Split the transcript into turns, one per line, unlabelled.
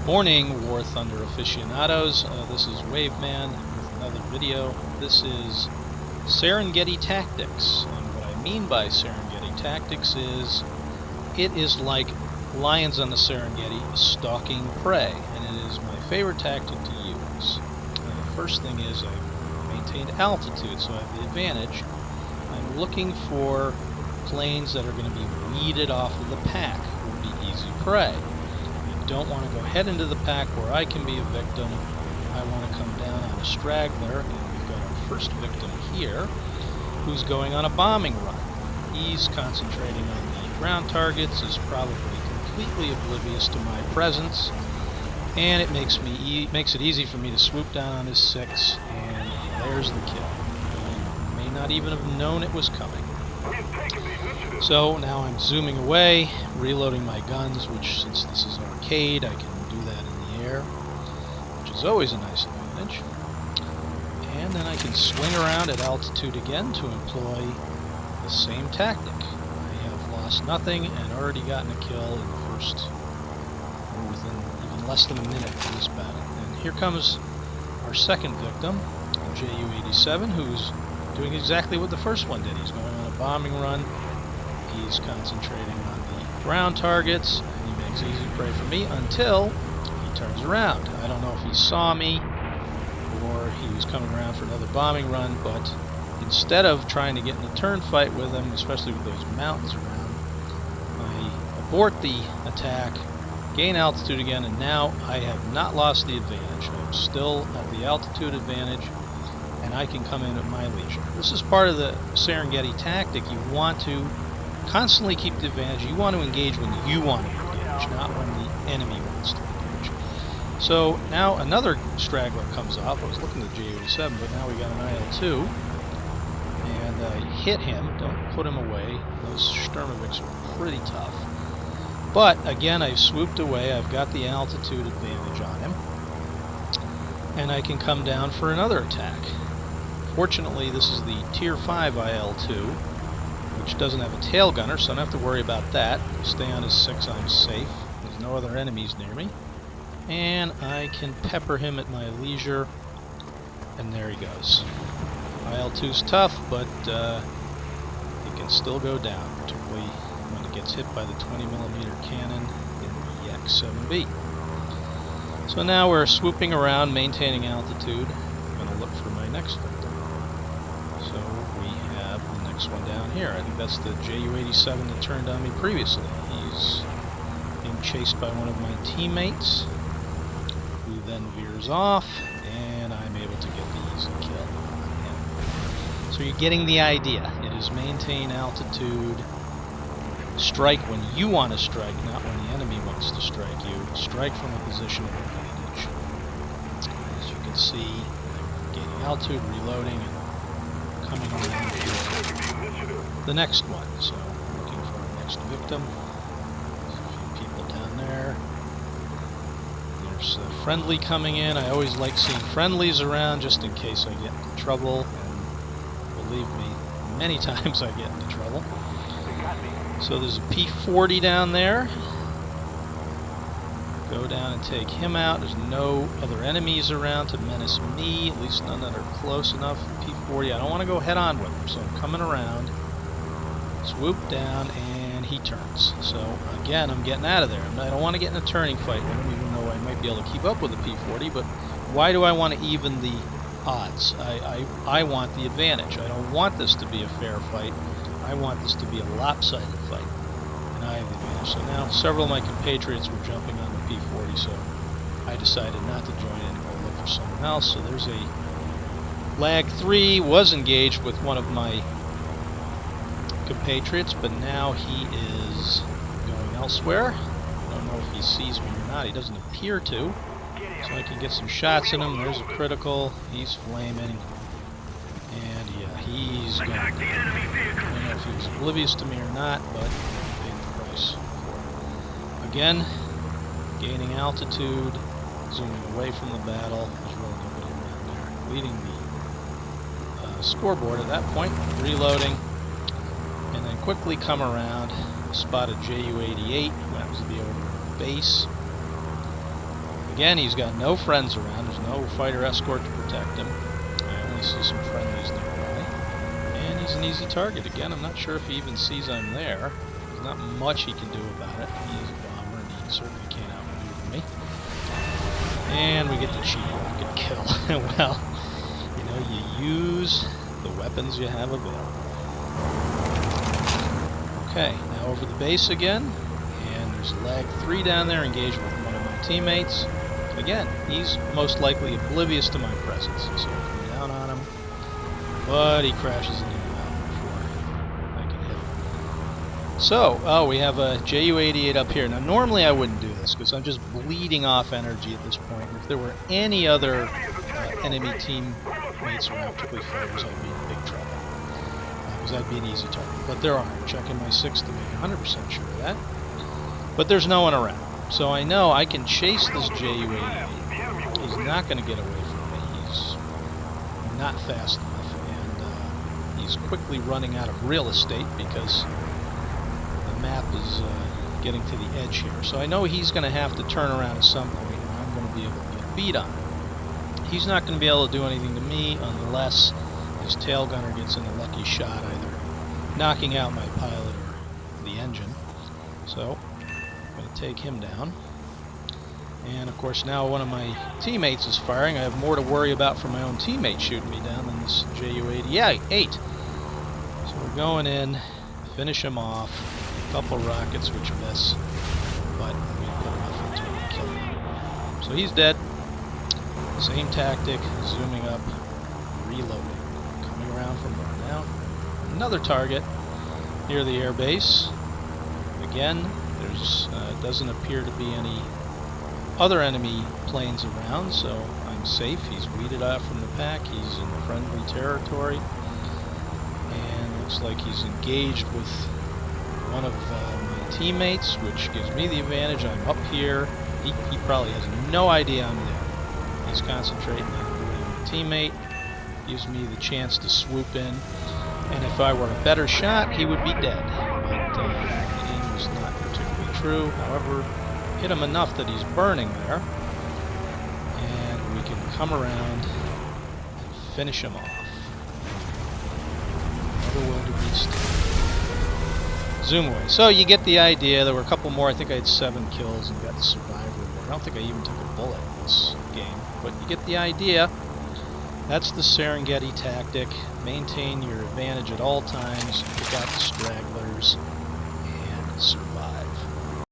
Morning, War Thunder aficionados. This is Waveman with another video. This is Serengeti Tactics, and what I mean by Serengeti Tactics is it is like lions on the Serengeti stalking prey, and it is my favorite tactic to use. The first thing is I've maintained altitude, so I have the advantage. I'm looking for planes that are going to be weeded off of the pack, would be easy prey. Don't want to go head into the pack where I can be a victim. I want to come down on a straggler, and we've got our first victim here who's going on a bombing run. He's concentrating on the ground targets, is probably completely oblivious to my presence, and it makes it easy for me to swoop down on his 6, and there's the kill. He may not even have known it was coming. So now I'm zooming away, reloading my guns, which, since this is arcade, I can do that in the air, which is always a nice advantage. And then I can swing around at altitude again to employ the same tactic. I have lost nothing and already gotten a kill in the first, within even less than a minute of this battle. And here comes our second victim, Ju-87, who's doing exactly what the first one did. He's going on a bombing run. He's concentrating on the ground targets, and he makes easy prey for me until he turns around. I don't know if he saw me or he was coming around for another bombing run, but instead of trying to get in a turn fight with him, especially with those mountains around, I abort the attack, gain altitude again, and now I have not lost the advantage. I'm still at the altitude advantage, and I can come in at my leisure. This is part of the Serengeti tactic. You want to constantly keep the advantage. You want to engage when you want to engage, not when the enemy wants to engage. So now another straggler comes up. I was looking at Ju-87, but now we got an IL-2, and I hit him. Don't put him away. Those Sturmoviks are pretty tough. But again, I've swooped away. I've got the altitude advantage on him, and I can come down for another attack. Fortunately, this is the Tier 5 IL-2, which doesn't have a tail gunner, so I don't have to worry about that. Stay on his 6, I'm safe. There's no other enemies near me. And I can pepper him at my leisure, and there he goes. IL-2's tough, but it can still go down, particularly when it gets hit by the 20mm cannon in the X-7B. So now we're swooping around, maintaining altitude. I'm going to look for my next victim. So we have the next one down here. I think that's the Ju-87 that turned on me previously. He's being chased by one of my teammates, who then veers off, and I'm able to get the easy kill on him. So you're getting the idea. It is maintain altitude, strike when you want to strike, not when the enemy wants to strike you. Strike from a position of advantage. As you can see, I'm gaining altitude, reloading, and coming around to the next one. So looking for our next victim. There's a few people down there. There's a friendly coming in. I always like seeing friendlies around just in case I get into trouble, and believe me, many times I get into trouble. So there's a P-40 down there. Go down and take him out. There's no other enemies around to menace me, at least none that are close enough. P-40, I don't want to go head on with him, so I'm coming around, swoop down, and he turns. So again, I'm getting out of there. I don't want to get in a turning fight with him, even though I might be able to keep up with the P-40, but why do I want to even the odds? I want the advantage. I don't want this to be a fair fight. I want this to be a lopsided fight, and I have the advantage. So now several of my compatriots were jumping on the P-40, so I decided not to join in and go look for someone else. So there's a Lag 3 was engaged with one of my compatriots, but now he is going elsewhere. I don't know if he sees me or not. He doesn't appear to, so I can get some shots in him. There's a critical. He's flaming. And yeah, he's gone. I don't know if he was oblivious to me or not, but I paid the price for it. Again, gaining altitude, zooming away from the battle. There's really nobody around there. Leading the scoreboard at that point, reloading, and then quickly come around, spot a Ju-88, who happens to be over the base, Again, he's got no friends around. There's no fighter escort to protect him. I only see some friendlies nearby. And he's an easy target. Again, I'm not sure if he even sees I'm there. There's not much he can do about it. He is a bomber, and he certainly can't outmaneuver me. And we get the cheap rocket kill. Well, you know, you use the weapons you have available. Okay, now over the base again. And there's lag 3 down there engaged with one of my teammates. Again, he's most likely oblivious to my presence, so I'll come down on him. But he crashes into the mountain before I can hit him. So, oh, we have a Ju-88 up here. Now, normally I wouldn't do this, because I'm just bleeding off energy at this point. If there were any other enemy teammates around, particularly fighters, I'd be in big trouble. Because I'd be an easy target. But there aren't. Checking my 6 to make 100% sure of that. But there's no one around. So I know I can chase this Ju-88. He's not going to get away from me. He's not fast enough. And he's quickly running out of real estate because the map is getting to the edge here. So I know he's going to have to turn around at some point, and I'm going to be able to get a beat on him. He's not going to be able to do anything to me unless his tail gunner gets in a lucky shot, either knocking out my pilot or the engine. So I'm going to take him down. And of course now one of my teammates is firing. I have more to worry about from my own teammate shooting me down than this Ju-88. So we're going in, finish him off. A couple rockets which miss, but we put enough into him to kill him. So he's dead. Same tactic, zooming up, reloading. Coming around from more now. Another target near the air base. Again, there's doesn't appear to be any other enemy planes around, so I'm safe. He's weeded out from the pack. He's in friendly territory, and looks like he's engaged with one of my teammates, which gives me the advantage. I'm up here. He probably has no idea I'm there. He's concentrating on avoiding my teammate. Gives me the chance to swoop in, and if I were a better shot, he would be dead. But the aim was not particularly true. However, hit him enough that he's burning there, and we can come around and finish him off. Another wildebeest. Zoom away. So you get the idea. There were a couple more. I think I had 7 kills and got the survivor award. I don't think I even took a bullet in this game, but you get the idea. That's the Serengeti tactic. Maintain your advantage at all times. Pick out the stragglers.